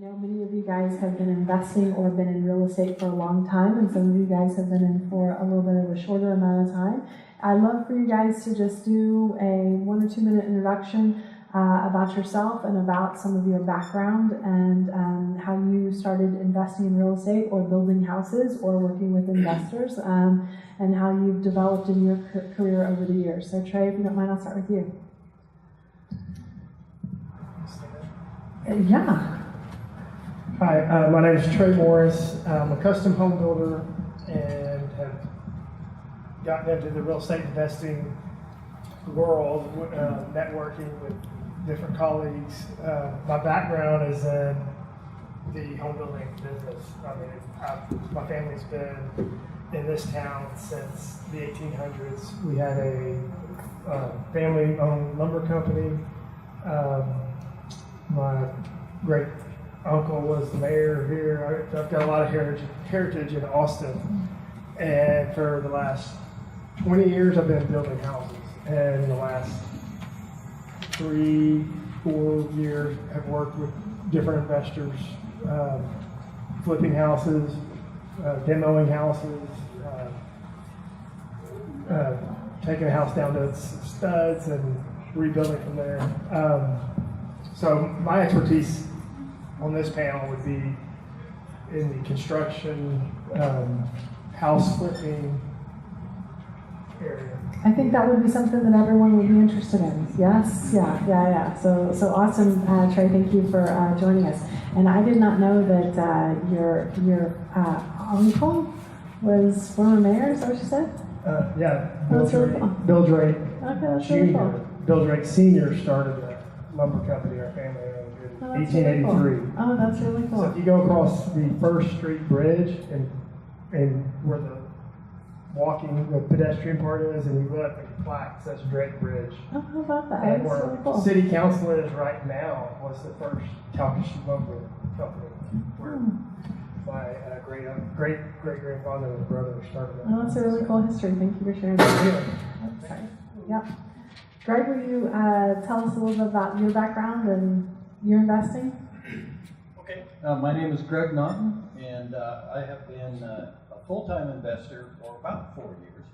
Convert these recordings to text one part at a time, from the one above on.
know many of you guys have been investing or been in real estate for a long time, and some of you guys have been in for a little bit of a shorter amount of time. I'd love for you guys to just do a 1 or 2 minute introduction about yourself and about some of your background and how you started investing in real estate or building houses or working with investors and how you've developed in your career over the years. So Trey, if you don't mind, I'll start with you. Yeah. Hi, my name is Trey Morris. I'm a custom home builder and have gotten into the real estate investing world, networking with different colleagues. My background is in the home building business. I mean, my family's been in this town since the 1800s. We had a family-owned lumber company. My great uncle was the mayor here. I've got a lot of heritage in Austin. And for the last 20 years, I've been building houses. And in the last 3-4 years, I've worked with different investors, flipping houses, demoing houses, taking a house down to studs and rebuilding from there. So my expertise on this panel would be in the construction, house flipping area. I think that would be something that everyone would be interested in. Yes, yeah. So awesome, Trey. Thank you for joining us. And I did not know that your uncle was former mayor. Is that what you said? Yeah, That's really cool. Bill Drake. Okay, that's really Jr. cool. Bill Drake Sr. started a lumber company our family owned in 1883. Really cool. Oh, that's really cool. So if you go across the First Street Bridge and where the pedestrian part is, and you look at the plaque that says Drake Bridge. Oh, how about that? And That's where really cool. City Council is right now was the first Calcasieu lumber company where my great grandfather and brother started that. Oh, that's a really cool history. Thank you for sharing that. Okay. Yeah. Greg, will you tell us a little bit about your background and your investing? Okay. My name is Greg Naughton, and I have been a full-time investor for about 4 years.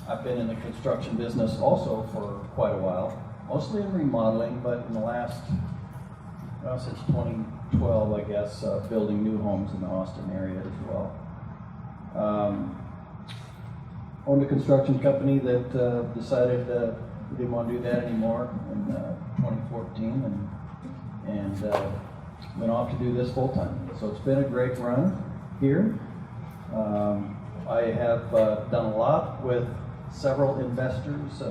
I've been in the construction business also for quite a while, mostly in remodeling, but in the last, since 2012, I guess, building new homes in the Austin area as well. Owned a construction company that decided we didn't want to do that anymore in 2014 and went off to do this full time. So it's been a great run here. I have done a lot with several investors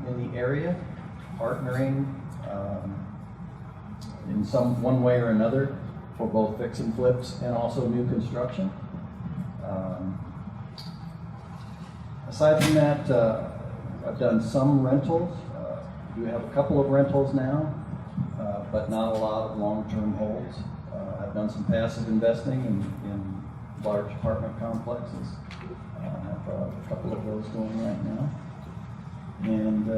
in the area, partnering in one way or another for both fix and flips and also new construction. Aside from that, I've done some rentals. We do have a couple of rentals now, but not a lot of long-term holds. I've done some passive investing in large apartment complexes. I have a couple of those going right now. And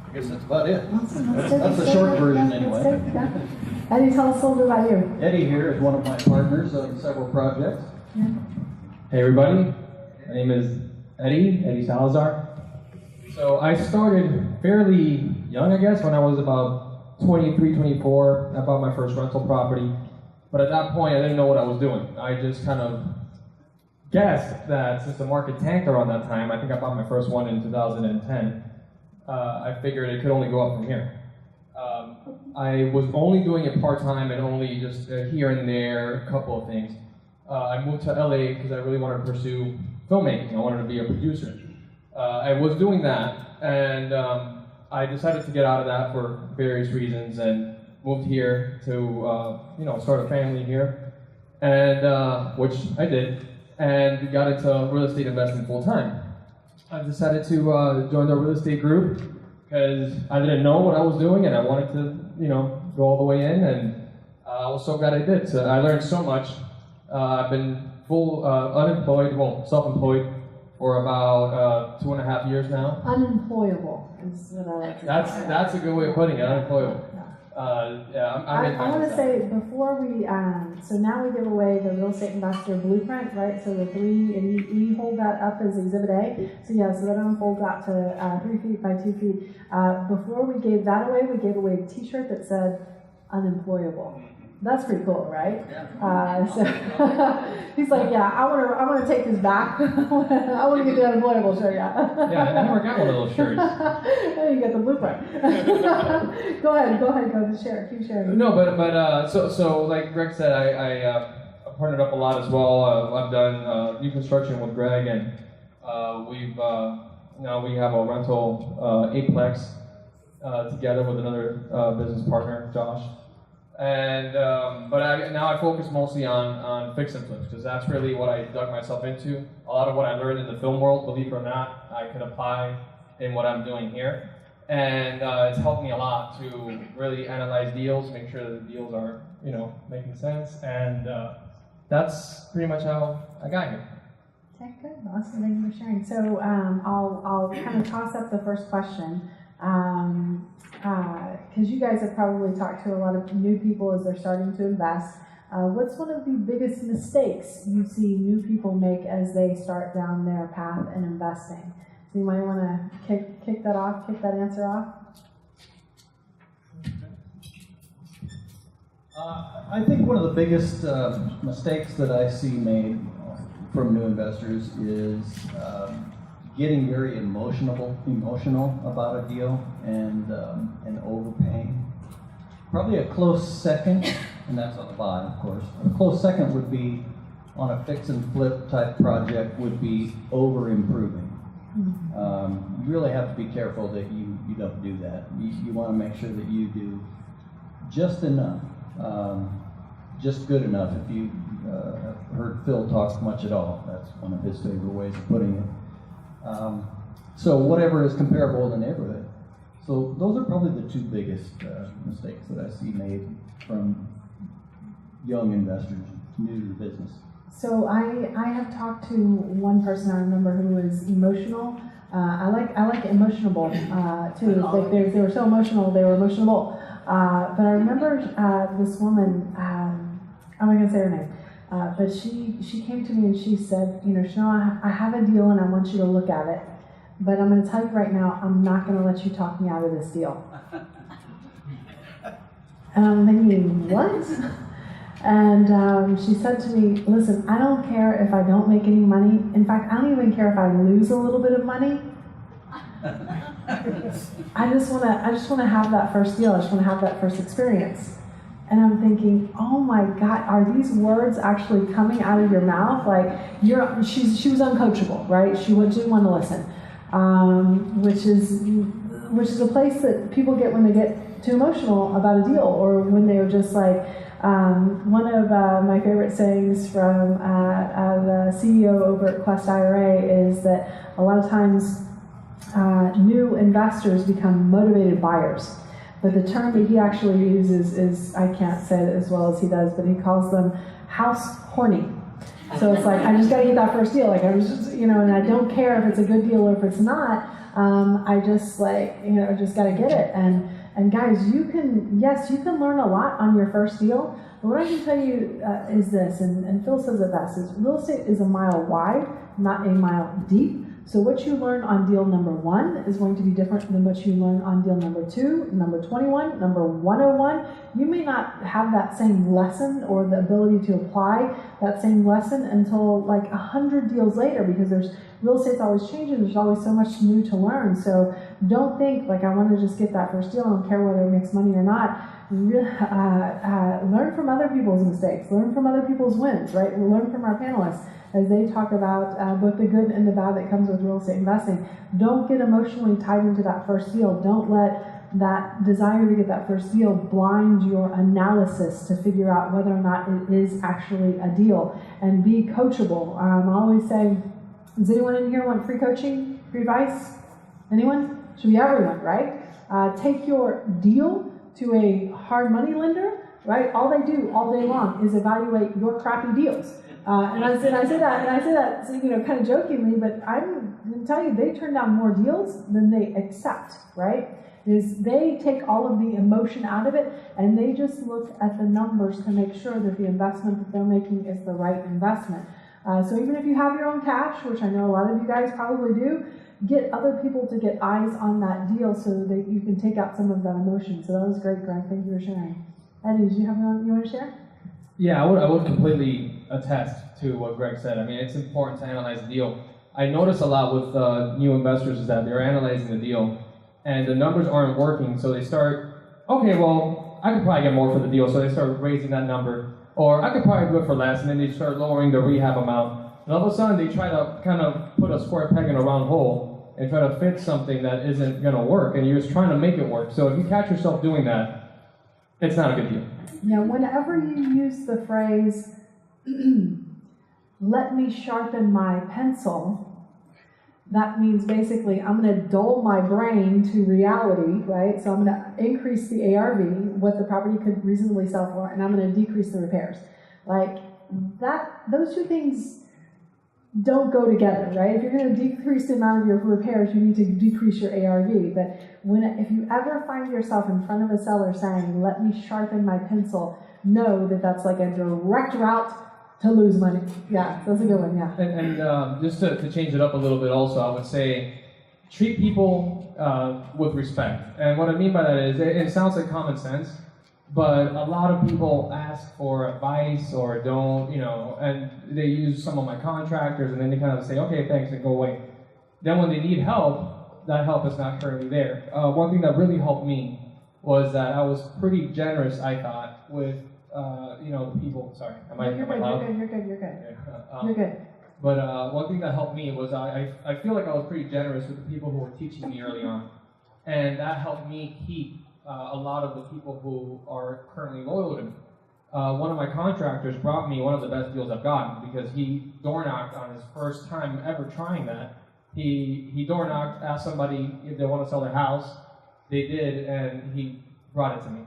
I guess that's about it. Awesome. That's the short version anyway. Yeah. Eddie, tell us a little bit about you. Eddie here is one of my partners on several projects. Yeah. Hey everybody, my name is Eddie Salazar. So I started fairly young, I guess, when I was about 23, 24. I bought my first rental property. But at that point, I didn't know what I was doing. I just kind of guessed that since the market tanked around that time, I think I bought my first one in 2010, I figured it could only go up from here. I was only doing it part-time and only just here and there, a couple of things. I moved to LA because I really wanted to pursue filmmaking. I wanted to be a producer. I was doing that, and I decided to get out of that for various reasons and moved here to start a family here, and which I did, and got into real estate investing full time. I decided to join the real estate group because I didn't know what I was doing, and I wanted to go all the way in, and I was so glad I did. So I learned so much. I've been self-employed for about 2.5 years now. Unemployable. Is what I like to That's a good way of putting it, unemployable. I want to say before we, so now we give away the real estate investor blueprint, right? So the three, and we hold that up as Exhibit A. So yeah, so that unfolds out to 3 feet by 2 feet. Before we gave that away, we gave away a T-shirt that said "unemployable." That's pretty cool, right? So he's like, yeah, I want to take this back. I want to get the unemployable shirt. Yeah. Yeah, I never got one of those shirts. You got the blueprint. Go ahead, go share. Keep sharing. No, but so like Greg said, I partnered up a lot as well. I've done new construction with Greg, and we've now we have a rental eightplex together with another business partner, Josh. And now I focus mostly on fix and flips, because that's really what I dug myself into. A lot of what I learned in the film world, believe it or not, I can apply in what I'm doing here. And it's helped me a lot to really analyze deals, make sure that the deals are, making sense. And that's pretty much how I got here. Okay, good. Awesome. Thank you for sharing. So I'll kind of toss up the first question. Because you guys have probably talked to a lot of new people as they're starting to invest. What's one of the biggest mistakes you see new people make as they start down their path in investing? So you might want to kick that answer off. I think one of the biggest mistakes that I see made from new investors is getting very emotional about a deal and overpaying. Probably a close second, and that's on the buy, of course. A close second would be on a fix and flip type project would be over improving. You really have to be careful that you don't do that. You want to make sure that you do just enough, just good enough. If you have heard Phil talk much at all, that's one of his favorite ways of putting it. So whatever is comparable in the neighborhood. So those are probably the two biggest mistakes that I see made from young investors new to the business. So I have talked to one person I remember who was emotional. I like emotionable too. Like they were so emotional, they were emotionable. But I remember this woman. I'm not gonna say her name. But she came to me and she said, Chanel, I have a deal and I want you to look at it. But I'm going to tell you right now, I'm not going to let you talk me out of this deal. And I'm thinking, what? And she said to me, listen, I don't care if I don't make any money. In fact, I don't even care if I lose a little bit of money. I just want to have that first deal. I just want to have that first experience. And I'm thinking, oh my God, are these words actually coming out of your mouth? Like she was uncoachable, right? She didn't want to listen, which is a place that people get when they get too emotional about a deal, or when they're just like. One of my favorite sayings from the CEO over at Quest IRA is that a lot of times new investors become motivated buyers. But the term that he actually uses is, I can't say it as well as he does, but he calls them house horny. So it's like, I just got to get that first deal. Like, I was just, and I don't care if it's a good deal or if it's not. I just just got to get it. And guys, you can learn a lot on your first deal. But what I can tell you is this, and Phil says it best, is real estate is a mile wide, not a mile deep. So what you learn on deal number 1 is going to be different than what you learn on deal number 2, number 21, number 101. You may not have that same lesson or the ability to apply that same lesson until like 100 deals later, because real estate's always changing. There's always so much new to learn. So don't think like I want to just get that first deal. I don't care whether it makes money or not. Learn from other people's mistakes. Learn from other people's wins, right? Learn from our panelists as they talk about both the good and the bad that comes with real estate investing. Don't get emotionally tied into that first deal. Don't let that desire to get that first deal blind your analysis to figure out whether or not it is actually a deal. And be coachable. I always say, does anyone in here want free coaching, free advice? Anyone? Should be everyone, right? Take your deal to a hard money lender right? All they do all day long is evaluate your crappy deals. And I say that, so, you know, kind of jokingly, but I'm going to tell you, they turn down more deals than they accept, right? Is they take all of the emotion out of it, and they just look at the numbers to make sure that the investment that they're making is the right investment. So even if you have your own cash, which I know a lot of you guys probably do, get other people to get eyes on that deal so that you can take out some of that emotion. So that was great, Greg. Thank you for sharing. Eddie, did you have anything you want to share? Yeah, I would completely attest to what Greg said. I mean, it's important to analyze the deal. I notice a lot with new investors is that they're analyzing the deal, and the numbers aren't working, so they start, okay, well, I could probably get more for the deal, so they start raising that number. Or I could probably do it for less, and then they start lowering the rehab amount. And all of a sudden, they try to kind of put a square peg in a round hole and try to fit something that isn't going to work, and you're just trying to make it work. So if you catch yourself doing that, it's not a good deal. Now, whenever you use the phrase, let me sharpen my pencil, that means basically I'm going to dull my brain to reality, right? So I'm going to increase the ARV, what the property could reasonably sell for, and I'm going to decrease the repairs. Like that, those two things don't go together, right? If you're going to decrease the amount of your repairs, you need to decrease your ARV. But if you ever find yourself in front of a seller saying, let me sharpen my pencil, know that that's like a direct route to lose money. Yeah, that's a good one, yeah. And just to change it up a little bit also, I would say treat people with respect. And what I mean by that is, it sounds like common sense, but a lot of people ask for advice or don't, you know, and they use some of my contractors and then they kind of say, okay, thanks, and go away. Then when they need help, that help is not currently there. One thing that really helped me was that I was pretty generous, I thought, with you know, the people. Sorry, am I loud? You're good. You're good. But one thing that helped me was I feel like I was pretty generous with the people who were teaching me early on, and that helped me keep a lot of the people who are currently loyal to me. One of my contractors brought me one of the best deals I've gotten because he door knocked on his first time ever trying that. He door knocked, asked somebody if they want to sell their house. They did, and he brought it to me.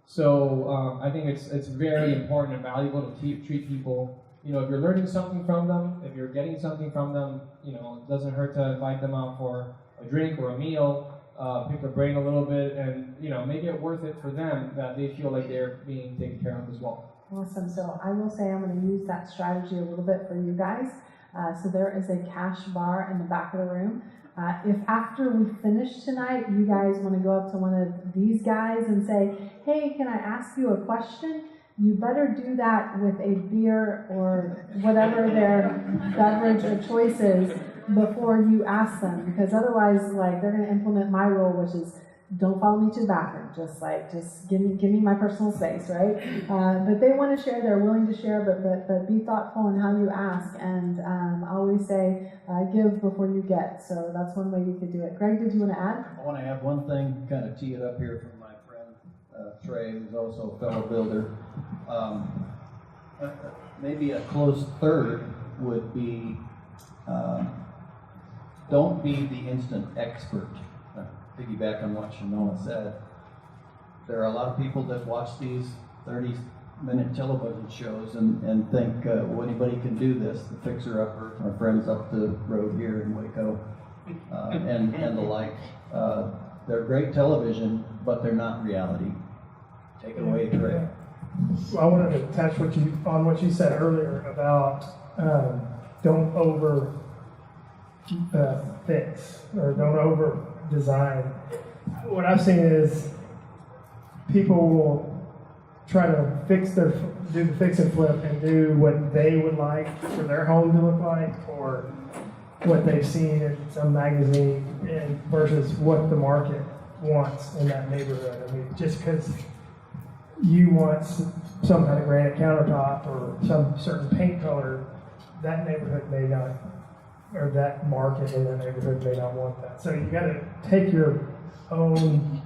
So I think it's very important and valuable to treat people. You know, if you're learning something from them, if you're getting something from them, you know, it doesn't hurt to invite them out for a drink or a meal, pick their brain a little bit, and, you know, make it worth it for them that they feel like they're being taken care of as well. Awesome. So I will say I'm going to use that strategy a little bit for you guys. So there is a cash bar in the back of the room. If after we finish tonight, you guys want to go up to one of these guys and say, hey, can I ask you a question? You better do that with a beer or whatever their beverage of choice is before you ask them, because otherwise, like, they're going to implement my rule, which is don't follow me to the bathroom. Just give me my personal space, right? But they want to share. They're willing to share, but be thoughtful in how you ask. And I always say, give before you get. So that's one way you could do it. Greg, did you want to add? I want to add one thing, kind of tee it up here from my friend Trey, who's also a fellow builder. Maybe a close third would be don't be the instant expert. Piggyback on what Shimona said. There are a lot of people that watch these 30-minute television shows and think, well, anybody can do this. The Fixer Upper, our friends up the road here in Waco, and the like. They're great television, but they're not reality. Take it away, Trey. I wanted to touch on what you said earlier about don't over fix or don't over design. What I've seen is people will try to do the fix and flip and do what they would like for their home to look like, or what they've seen in some magazine, and versus what the market wants in that neighborhood. I mean, just because you want some kind of granite countertop or some certain paint color, that neighborhood may not, or that market in that neighborhood may not want that. So you got to take your own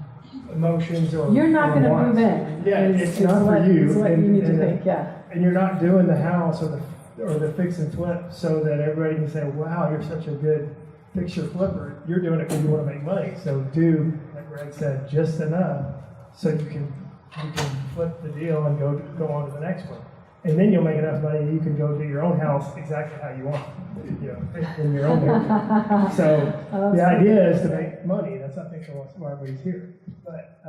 emotions or You're not going to wants. move in. Yeah, it's not for you. It's what you need to think, yeah. And you're not doing the house or the fix and flip so that everybody can say, wow, you're such a good fixture flipper. You're doing it because you want to make money. So do, like Greg said, just enough so you can you can flip the deal and go on to the next one. And then you'll make enough money you can go do your own house exactly how you want, in your own area. So the idea is to make money. That's, I think, why everybody's here. But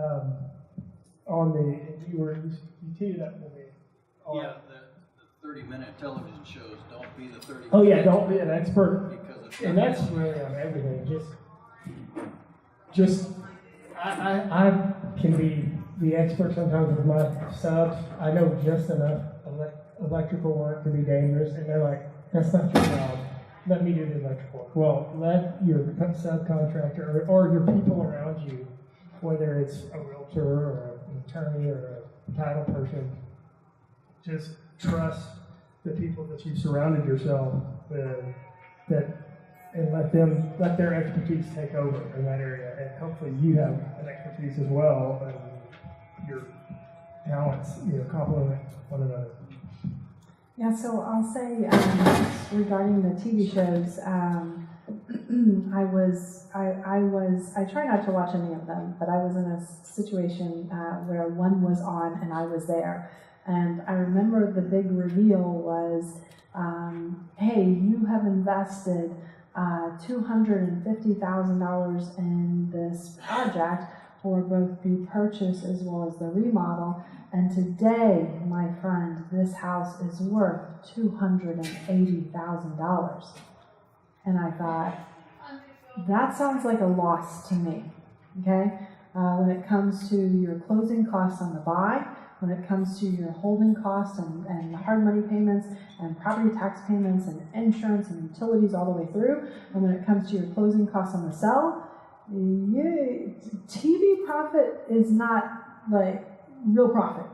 you teed it up for me. Yeah, the 30-minute television shows, don't be the 30 Oh yeah, don't be an expert. because it's And that's really on everything. I can be the expert sometimes with my subs. I know just enough electrical work to be dangerous, and they're like, that's not your job. Let me do the electrical work. Well, let your subcontractor or your people around you, whether it's a realtor or an attorney or a title person, just trust the people that you've surrounded yourself with, and let their expertise take over in that area, and hopefully you have an expertise as well, and your talents, complement one another. Yeah, so I'll say regarding the TV shows, I try not to watch any of them, but I was in a situation where one was on and I was there. And I remember the big reveal was, hey, you have invested $250,000 in this project for both the purchase as well as the remodel. And today, my friend, this house is worth $280,000. And I thought, that sounds like a loss to me, okay? When it comes to your closing costs on the buy, when it comes to your holding costs and hard money payments and property tax payments and insurance and utilities all the way through, and when it comes to your closing costs on the sell, TV profit is not like real profit.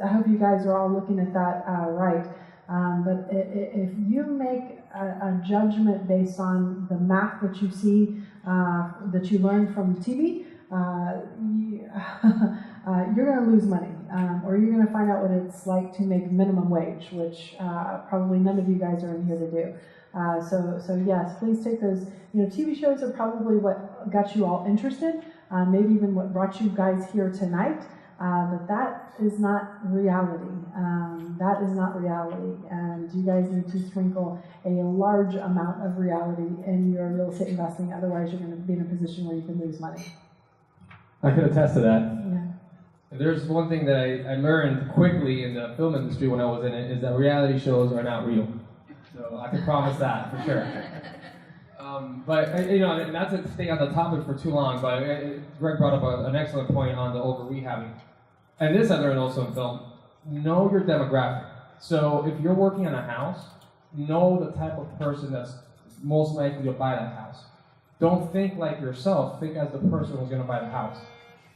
I hope you guys are all looking at that right. But if you make a judgment based on the math that you see, that you learn from TV, you're going to lose money, or you're going to find out what it's like to make minimum wage, which probably none of you guys are in here to do. So yes, please take those. TV shows are probably what got you all interested, maybe even what brought you guys here tonight. But that is not reality. That is not reality. And you guys need to sprinkle a large amount of reality in your real estate investing. Otherwise, you're going to be in a position where you can lose money. I could attest to that. Yeah. There's one thing that I learned quickly in the film industry when I was in it, is that reality shows are not real. So I can promise that for sure. But and not to stay on the topic for too long, but Greg brought up an excellent point on the over-rehabbing. And this I learned also in film. Know your demographic. So if you're working on a house, know the type of person that's most likely to buy that house. Don't think like yourself, think as the person who's going to buy the house.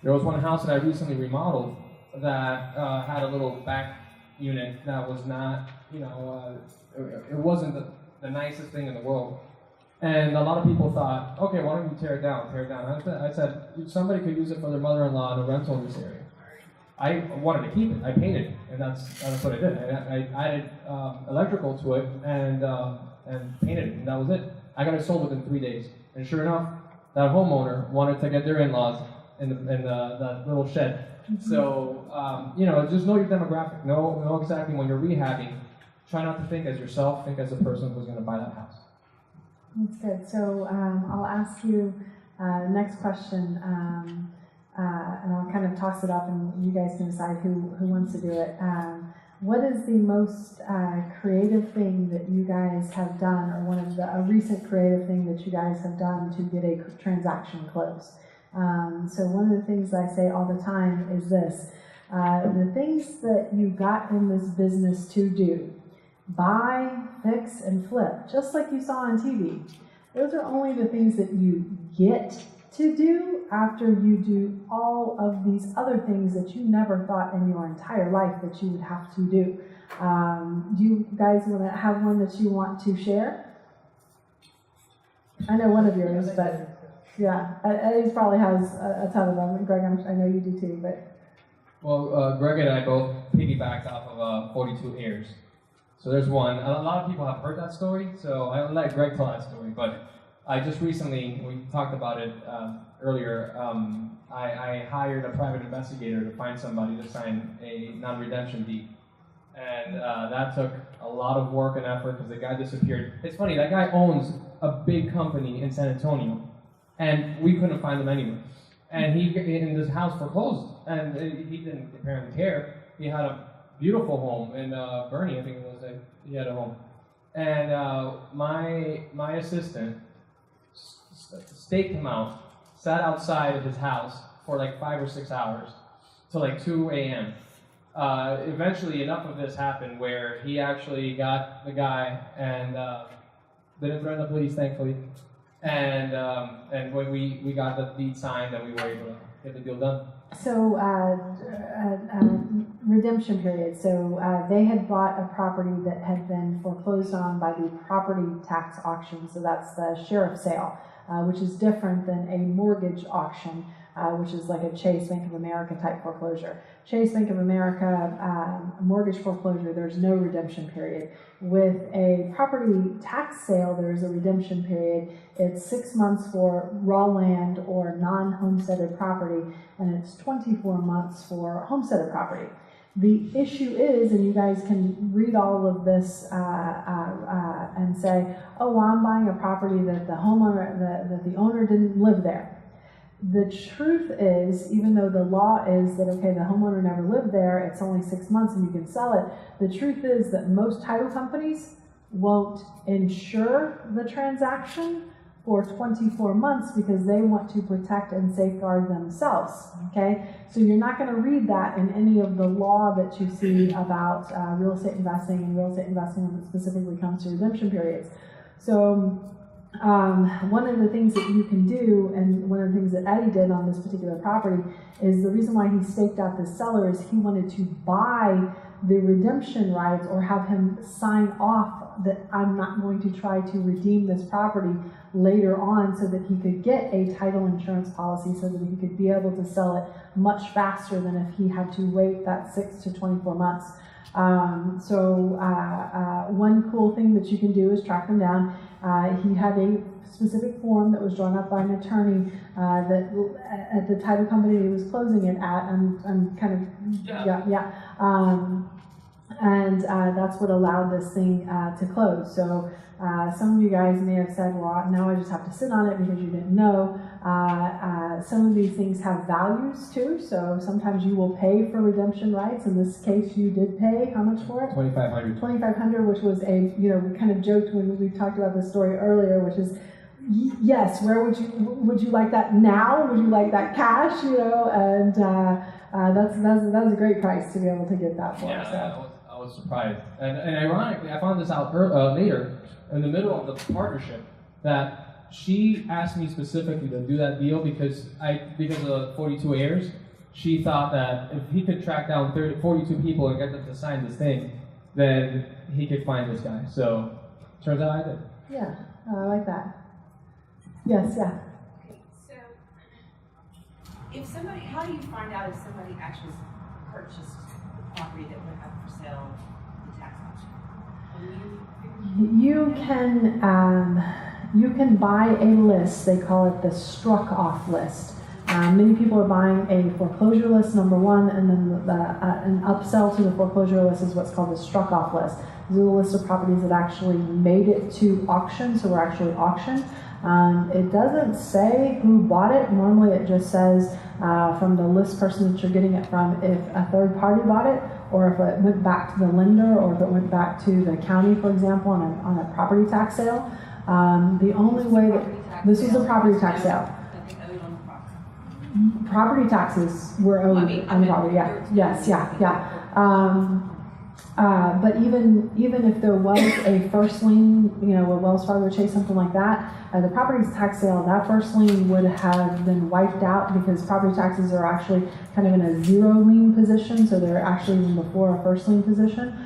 There was one house that I recently remodeled that had a little back unit that was not, it wasn't the nicest thing in the world. And a lot of people thought, okay, why don't you tear it down? I said, somebody could use it for their mother-in-law in a rental in this area. I wanted to keep it. I painted it, and that's what I did. I added electrical to it and painted it, and that was it. I got it sold within 3 days. And sure enough, that homeowner wanted to get their in-laws in that little shed. So, just know your demographic. Know exactly when you're rehabbing. Try not to think as yourself, think as the person who's going to buy that house. That's good. So I'll ask you next question, and I'll kind of toss it up, and you guys can decide who wants to do it. What is the most creative thing that you guys have done, or a recent creative thing that you guys have done to get a transaction closed? So one of the things I say all the time is this: the things that you got in this business to do, buy, fix, and flip, just like you saw on TV. Those are only the things that you get to do after you do all of these other things that you never thought in your entire life that you would have to do. Do you guys want to have one that you want to share? I know one of yours, but yeah, Eddie's probably has a ton of them. Greg, I know you do too, but. Well, Greg and I both piggybacked off of 42 Airs. So there's one. A lot of people have heard that story, so I'll let Greg tell that story. But I just recently, we talked about it earlier, I hired a private investigator to find somebody to sign a non-redemption deed. And that took a lot of work and effort because the guy disappeared. It's funny, that guy owns a big company in San Antonio, and we couldn't find him anywhere. And in this house foreclosed, and he didn't apparently care. He had a beautiful home in Bernie, I think it was. He had a home. And my assistant staked him out, sat outside of his house for like 5 or 6 hours till like 2 a.m. Eventually, enough of this happened where he actually got the guy and didn't threaten the police, thankfully. And when we got the deed signed, and we were able to get the deal done. So, redemption period. So they had bought a property that had been foreclosed on by the property tax auction. So that's the sheriff sale, which is different than a mortgage auction, which is like a Chase Bank of America type foreclosure. Chase Bank of America mortgage foreclosure, there's no redemption period. With a property tax sale, there's a redemption period. It's 6 months for raw land or non-homesteaded property, and it's 24 months for homesteaded property. The issue is, and you guys can read all of this and say, oh, well, I'm buying a property that the homeowner, that the owner didn't live there. The truth is, even though the law is that, okay, the homeowner never lived there, it's only 6 months and you can sell it, the truth is that most title companies won't insure the transaction for 24 months because they want to protect and safeguard themselves, okay? So you're not going to read that in any of the law that you see about real estate investing and real estate investing when it specifically comes to redemption periods. So one of the things that you can do, and one of the things that Eddie did on this particular property, is the reason why he staked out the seller is he wanted to buy the redemption rights or have him sign off that I'm not going to try to redeem this property later on so that he could get a title insurance policy so that he could be able to sell it much faster than if he had to wait that 6 to 24 months. One cool thing that you can do is track them down. He had a specific form that was drawn up by an attorney that at the title company he was closing it at. I'm kind of and that's what allowed this thing to close. So some of you guys may have said, well, now I just have to sit on it because you didn't know. Some of these things have values too, so sometimes you will pay for redemption rights. In this case, you did pay how much for it? $2,500. $2,500, which was we kind of joked when we talked about this story earlier, which is, yes, where would you like that now? Would you like that cash? And that's a great price to be able to get that for. Yeah, so. I was surprised, and ironically, I found this out later in the middle of the partnership that she asked me specifically to do that deal because of the 42 heirs. She thought that if he could track down 42 people and get them to sign this thing, then he could find this guy. So turns out I did. Yeah, I like that. Yes, yeah. Okay, so if somebody, how do you find out if somebody actually purchased the property that went up for sale in the tax auction? You can buy a list. They call it the struck off list. Many people are buying a foreclosure list, number one, and then an upsell to the foreclosure list is what's called the struck off list. These are the list of properties that actually made it to auction, so were actually auctioned. It doesn't say who bought it. Normally it just says from the list person that you're getting it from if a third party bought it, or if it went back to the lender, or if it went back to the county, for example, on a property tax sale. The only way that this was a property tax sale. Property taxes were owed on the property. Yeah. Yes. Yeah. But even if there was a first lien, a Wells Fargo, Chase, something like that, the property tax sale, that first lien would have been wiped out because property taxes are actually kind of in a zero lien position, so they're actually even before a first lien position.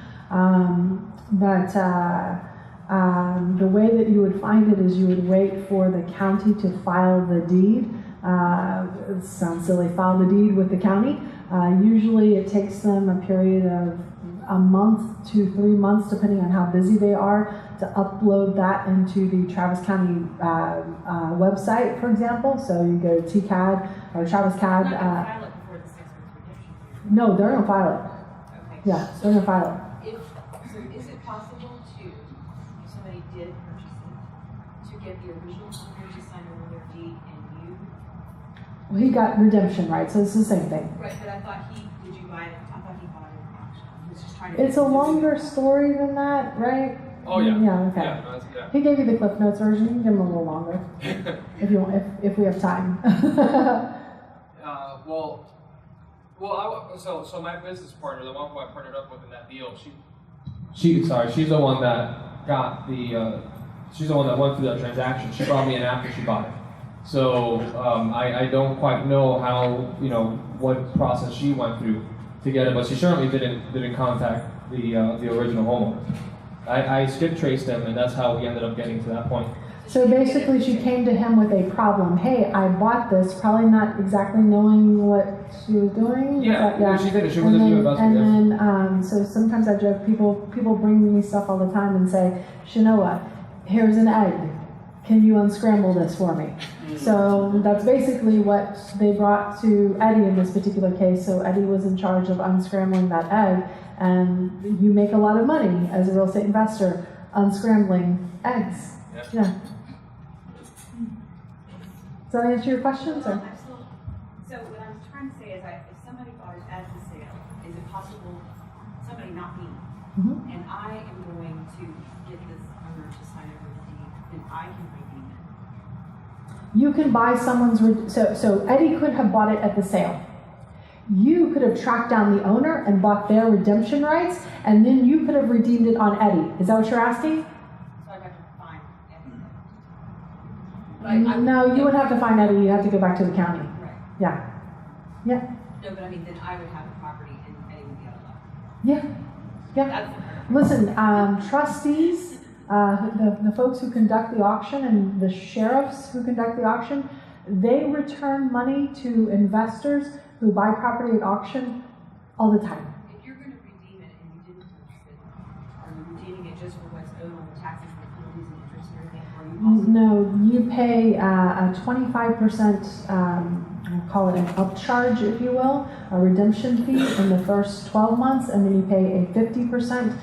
The way that you would find it is you would wait for the county to file the deed. It sounds silly, file the deed with the county. Usually it takes them a period of a month to 3 months, depending on how busy they are, to upload that into the Travis County website, for example. So you go to TCAD or Travis They're CAD. not gonna file it before the 6 month redemption period. No, they're gonna file it. Okay. Yeah, they're gonna file it. So is it possible to, if somebody did purchase it, to get the original owner to sign over their deed and you? Well, he got redemption rights, so it's the same thing. Right, but I thought did you buy it? I thought he bought it at auction. He was just trying to. It's a longer story than that, right? Oh yeah. Yeah, okay. Yeah, no, that's, He gave you the Cliff Notes version. You can give him a little longer if you want, if we have time. So my business partner, the one who I partnered up with in that deal, she's the one that got the, she's the one that went through that transaction. She brought me in after she bought it. So I don't quite know how, what process she went through to get it, but she certainly didn't contact the original homeowner. I skip traced them, and that's how we ended up getting to that point. So basically, she came to him with a problem. Hey, I bought this, probably not exactly knowing what she was doing. Yeah, she did it. She was a new investor. And then, so sometimes I joke, people bring me stuff all the time and say, Shanoa, here's an egg. Can you unscramble this for me? So that's basically what they brought to Eddie in this particular case. So Eddie was in charge of unscrambling that egg, and you make a lot of money as a real estate investor unscrambling eggs. Yeah. Does that answer your questions? Or? Absolutely. So what I'm trying to say is, if somebody bought it at the sale, is it possible, somebody not me, and I am going to get this owner to sign over the deed, then I can redeem it? You can buy someone's, so Eddie could have bought it at the sale. You could have tracked down the owner and bought their redemption rights, and then you could have redeemed it on Eddie. Is that what you're asking? So I'd have to find Eddie. No, you would have to find Eddie. You have to go back to the county. Right. Yeah. Yeah. No, but I mean, then I would have the property and Eddie would be out of luck. Yeah. Yeah. That's the part. Listen, trustees, the folks who conduct the auction and the sheriffs who conduct the auction, they return money to investors who buy property at auction all the time. If you're going to redeem it and you didn't purchase it, are you redeeming it just for what's owed on the taxes and penalties and interest and everything? Or are you also? No, you pay a 25%, I'll call it an upcharge, if you will, a redemption fee in the first 12 months, and then you pay a 50%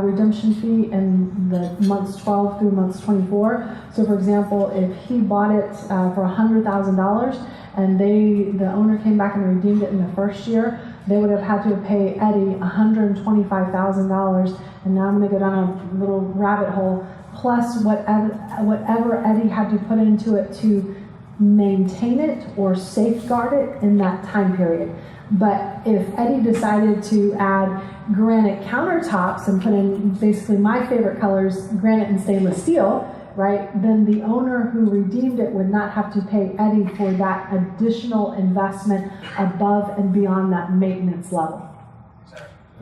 redemption fee in the months 12 through months 24. So for example, if he bought it for $100,000 and the owner came back and redeemed it in the first year, they would have had to pay Eddie $125,000. And now I'm going to go down a little rabbit hole, plus whatever Eddie had to put into it to maintain it or safeguard it in that time period. But if Eddie decided to add granite countertops and put in basically my favorite colors, granite and stainless steel, right, then the owner who redeemed it would not have to pay Eddie for that additional investment above and beyond that maintenance level.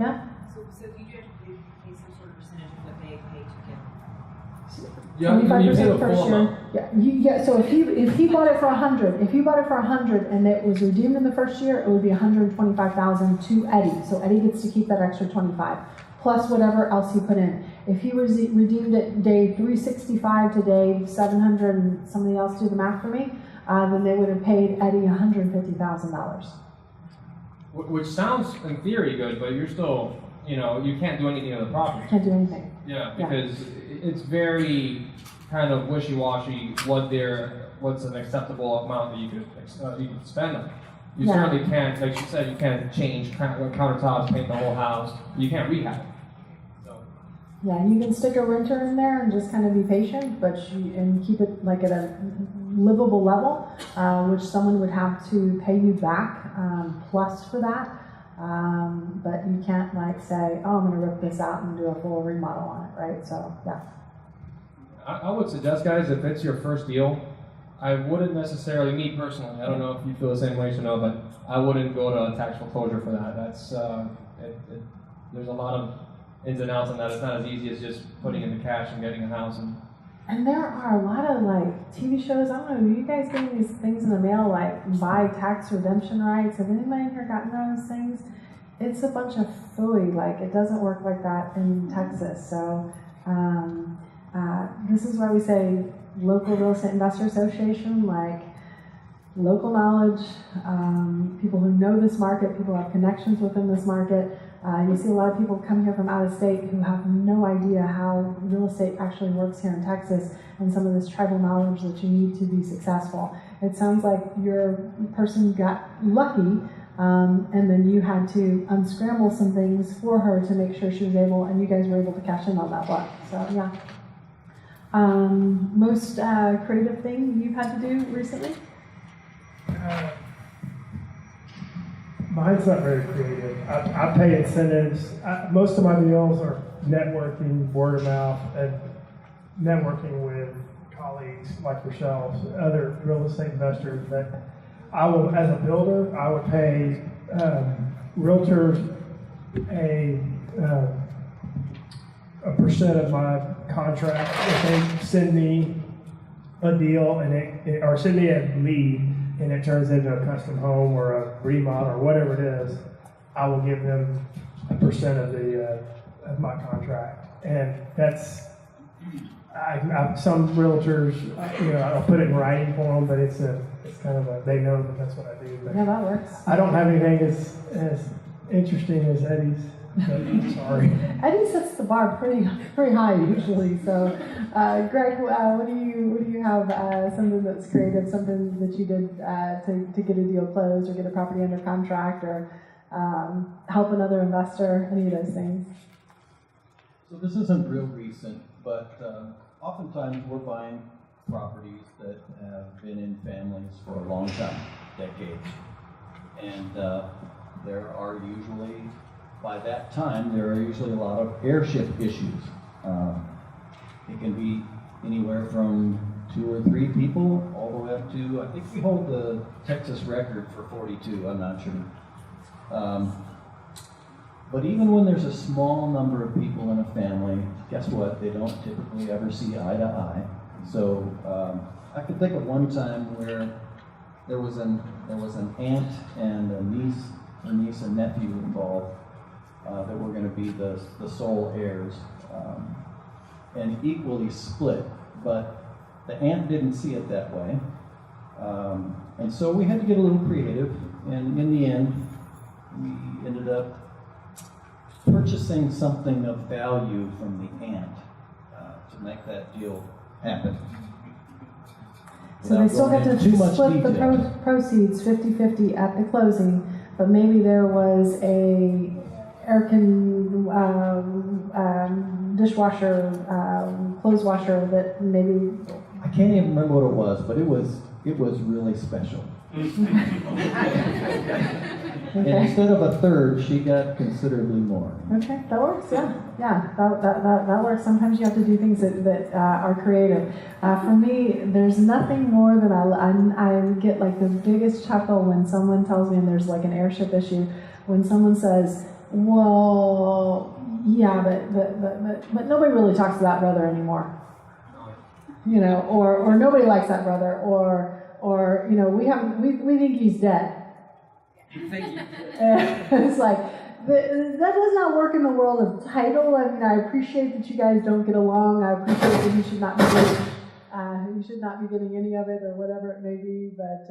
Yeah? So you do have to pay some sort of percentage of what they pay to get. 25% first year. Yeah, so if he bought it for 100, and it was redeemed in the first year, it would be 125,000 to Eddie. So Eddie gets to keep that extra 25 plus whatever else he put in. If he redeemed it day 365 to day 700, and somebody else do the math for me, then they would have paid Eddie $150,000. Which sounds in theory good, but you're still, you can't do anything on the property. Can't do anything. Yeah, because it's very kind of wishy-washy what's an acceptable amount that you could spend on. You certainly can't, like she said, you can't change countertops, paint the whole house. You can't rehab it. So. Yeah, you can stick a renter in there and just kind of be patient, and keep it like at a livable level, which someone would have to pay you back plus for that. But you can't say, oh, I'm going to rip this out and do a full remodel on it, right? So, yeah. I would suggest, guys, if it's your first deal, I wouldn't necessarily, me personally, I don't know if you feel the same way, but I wouldn't go to a tax foreclosure for that. That's, there's a lot of ins and outs on that. It's not as easy as just putting in the cash and getting a house. And there are a lot of TV shows. I don't know, are you guys getting these things in the mail buy tax redemption rights? Have anybody here gotten those things? it's a bunch of phooey. Like, it doesn't work like that in Texas. So this is why we say local real estate investor association, like local knowledge, people who know this market, people who have connections within this market. You see a lot of people come here from out of state who have no idea how real estate actually works here in Texas, and some of this tribal knowledge that you need to be successful. It sounds like your person got lucky, and then you had to unscramble some things for her to make sure she was able, and you guys were able to cash in on that luck. So yeah. Most creative thing you've had to do recently? Mine's not very creative. I pay incentives. Most of my deals are networking, word of mouth, and networking with colleagues like yourselves, other real estate investors. That I will, as a builder, I would pay realtors a percent of my contract if they send me a deal and or send me a lead and it turns into a custom home or a remodel or whatever it is. I will give them a percent of my contract, and that's some realtors, I'll put it in writing for them, but it's kind of they know that's what I do. But Yeah, that works. I don't have anything as interesting as Eddie's. I'm sorry. Eddie sets the bar pretty high usually. So, Greg, what do you have? Something that's creative, something that you did to get a deal closed, or get a property under contract, or help another investor? Any of those things? So this isn't real recent, but oftentimes we're buying properties that have been in families for a long time, decades, and there are usually. By that time, there are usually a lot of heirship issues. It can be anywhere from 2 or 3 people, all the way up to, I think we hold the Texas record for 42, I'm not sure. But even when there's a small number of people in a family, guess what? They don't typically ever see eye to eye. So I can think of one time where there was an aunt and a niece and nephew involved. That were going to be the sole heirs, and equally split, but the aunt didn't see it that way, and so we had to get a little creative, and in the end, we ended up purchasing something of value from the aunt to make that deal happen. So they still get to split the proceeds 50-50 at the closing, but maybe there was a dishwasher, clothes washer that maybe. I can't even remember what it was, but it was really special. And instead of a third, she got considerably more. Okay, that works. Yeah, that works. Sometimes you have to do things that are creative. For me, there's nothing more than I get like the biggest chuckle when someone tells me, and there's like an heirship issue, when someone says, well, yeah, but nobody really talks to that brother anymore. Or nobody likes that brother, or we think he's dead. It's like that does not work in the world of title. I mean, I appreciate that you guys don't get along. I appreciate that you should not be getting any of it or whatever it may be, but.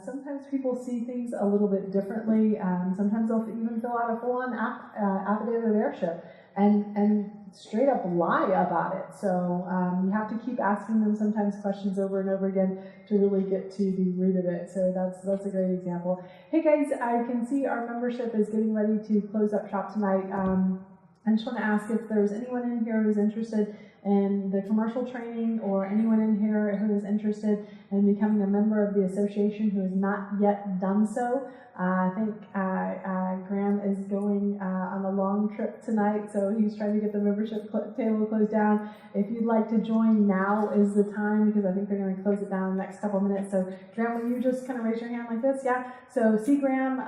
Sometimes people see things a little bit differently. Sometimes they'll even fill out a full-on affidavit of heirship and straight up lie about it. So you have to keep asking them sometimes questions over and over again to really get to the root of it. So that's a great example. Hey guys, I can see our membership is getting ready to close up shop tonight. I just want to ask if there's anyone in here who's interested in the commercial training, or anyone in here who is interested in becoming a member of the association who has not yet done so. I think Graham is going on a long trip tonight, so he's trying to get the membership table closed down. If you'd like to join, now is the time, because I think they're going to close it down in the next couple of minutes. So Graham, will you just kind of raise your hand like this? Yeah. So see Graham,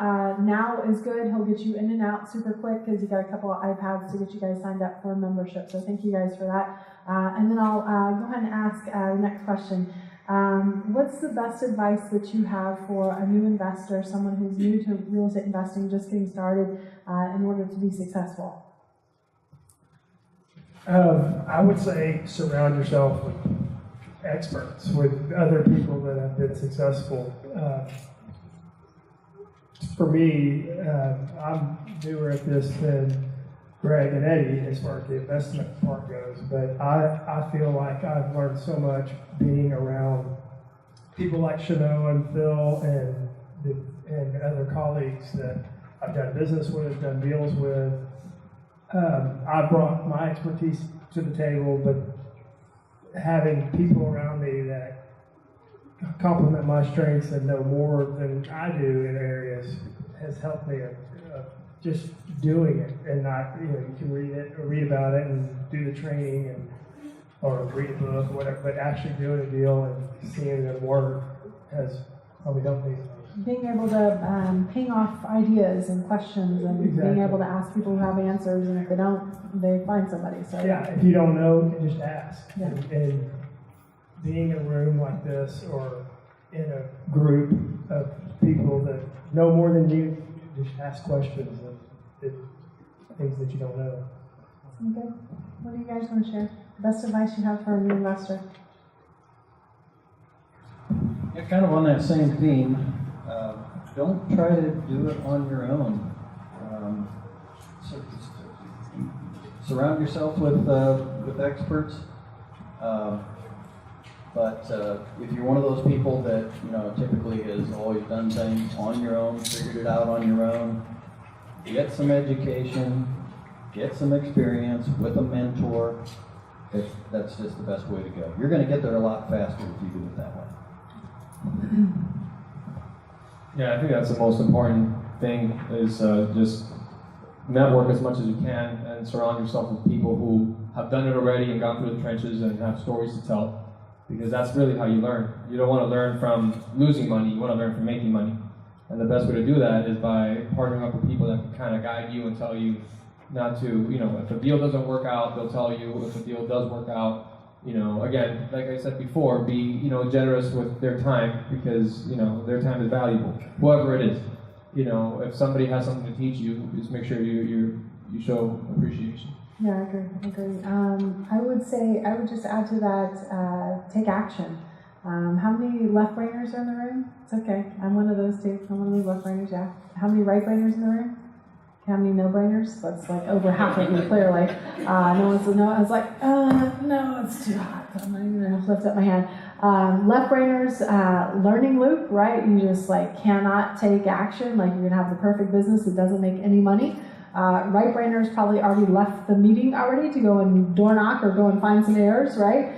now is good. He'll get you in and out super quick, because he got a couple of iPads to get you guys signed up for membership. So thank you guys for that. And then I'll go ahead and ask the next question. What's the best advice that you have for a new investor, someone who's new to real estate investing, just getting started, in order to be successful? I would say surround yourself with experts, with other people that have been successful. For me, I'm newer at this than Greg and Eddie as far as the investment part goes, but I feel like I've learned so much being around people like Chanel and Phil and other colleagues that I've done business with, done deals with. I brought my expertise to the table, but having people around me that complement my strengths and know more than I do in areas has helped me just doing it, and not, you can read it or read about it and do the training or read a book or whatever, but actually doing a deal and seeing it work has probably helped me. Being able to ping off ideas and questions, and being able to ask people who have answers, and if they don't, they find somebody. So yeah, if you don't know, just ask. Yeah. And being in a room like this or in a group of people that know more than you, just ask questions of things that you don't know. Okay. What do you guys want to share? Best advice you have for a new investor? Yeah, kind of on that same theme. Don't try to do it on your own. Surround yourself with experts. But if you're one of those people that typically has always done things on your own, figured it out on your own, get some education, get some experience with a mentor. That's just the best way to go. You're going to get there a lot faster if you do it that way. Yeah, I think that's the most important thing is just network as much as you can and surround yourself with people who have done it already and gone through the trenches and have stories to tell, because that's really how you learn. You don't want to learn from losing money, you want to learn from making money. And the best way to do that is by partnering up with people that can kind of guide you and tell you not to, if a deal doesn't work out, they'll tell you. If a deal does work out, again, like I said before, be, generous with their time, because, their time is valuable, whoever it is. If somebody has something to teach you, just make sure you show appreciation. Yeah, I agree. I would just add to that, take action. How many left-brainers are in the room? It's okay. I'm one of those too. I'm one of these left-brainers, yeah. How many right-brainers in the room? How many no-brainers? That's like over half of you, clearly. No one said no. I was like, no, it's too hot. I'm not even going to lift up my hand. Left-brainers, learning loop, right? You just cannot take action. You're going to have the perfect business that doesn't make any money. Right-brainers probably already left the meeting already to go and door knock or go and find some errors, right?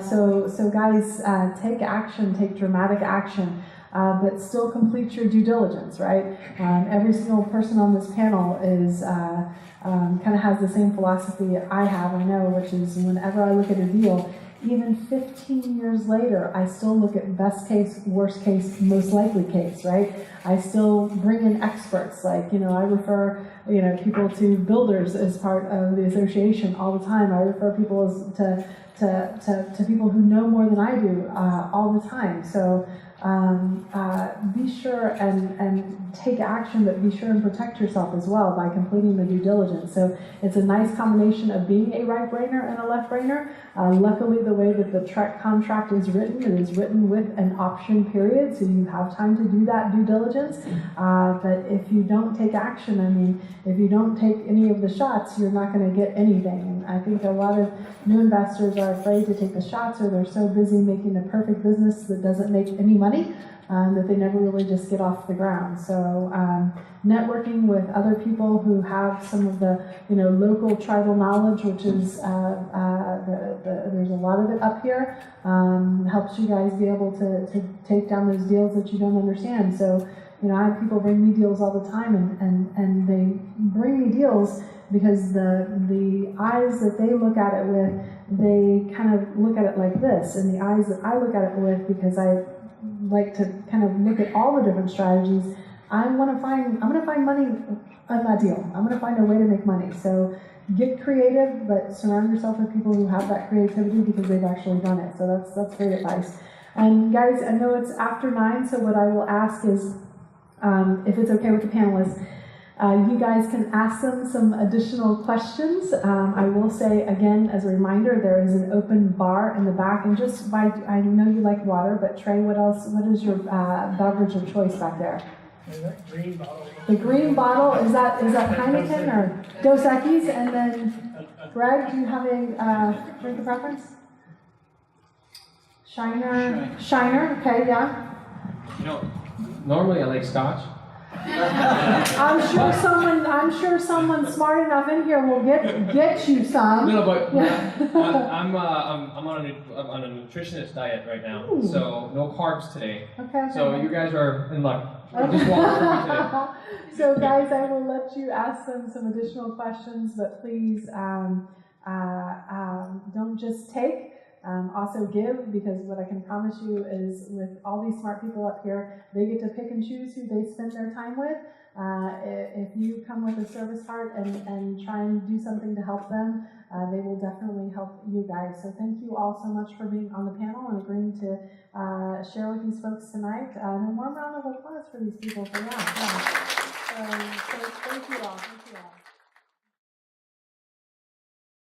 So guys, take action, take dramatic action. But still complete your due diligence, right? Every single person on this panel is kind of has the same philosophy I have, I know, which is whenever I look at a deal, even 15 years later, I still look at best case, worst case, most likely case, right? I still bring in experts, I refer, people to builders as part of the association all the time. I refer people to people who know more than I do all the time. So be sure and take action, but be sure and protect yourself as well by completing the due diligence. So it's a nice combination of being a right-brainer and a left-brainer. Luckily, the way that the TREC contract is written, it is written with an option period, so you have time to do that due diligence. But if you don't take action, if you don't take any of the shots, you're not going to get anything. And I think a lot of new investors are afraid to take the shots, or they're so busy making a perfect business that doesn't make any money that they never really just get off the ground. So networking with other people who have some of the local tribal knowledge, which is there's a lot of it up here, helps you guys be able to take down those deals that you don't understand. So I have people bring me deals all the time, and they bring me deals because the eyes that they look at it with, they kind of look at it like this, and the eyes that I look at it with, because I like to kind of look at all the different strategies, I'm going to find money on that deal. I'm going to find a way to make money. So get creative, but surround yourself with people who have that creativity because they've actually done it. So that's great advice. And guys, I know it's after 9, so what I will ask is, if it's okay with the panelists, you guys can ask them some additional questions. I will say again, as a reminder, there is an open bar in the back, and just by, I know you like water, but Trey, what else? What is your beverage of choice back there? That green bottle. The green bottle, is that Heineken or Dos Equis? And then, Greg, do you have a drink of preference? Shiner, okay, yeah. You know, normally I like scotch. I'm sure someone smart enough in here will get you some. No, but Yeah. I'm on a nutritionist diet right now, Ooh. so no carbs today. Okay. So you guys are in luck. Just walk through me today. So guys, I will let you ask them some additional questions, but please don't just take. Also give, because what I can promise you is with all these smart people up here, they get to pick and choose who they spend their time with. If you come with a service heart and try and do something to help them, they will definitely help you guys. So thank you all so much for being on the panel and agreeing to share with these folks tonight. And a warm round of applause for these people for that. Yeah. So thank you all. Thank you all.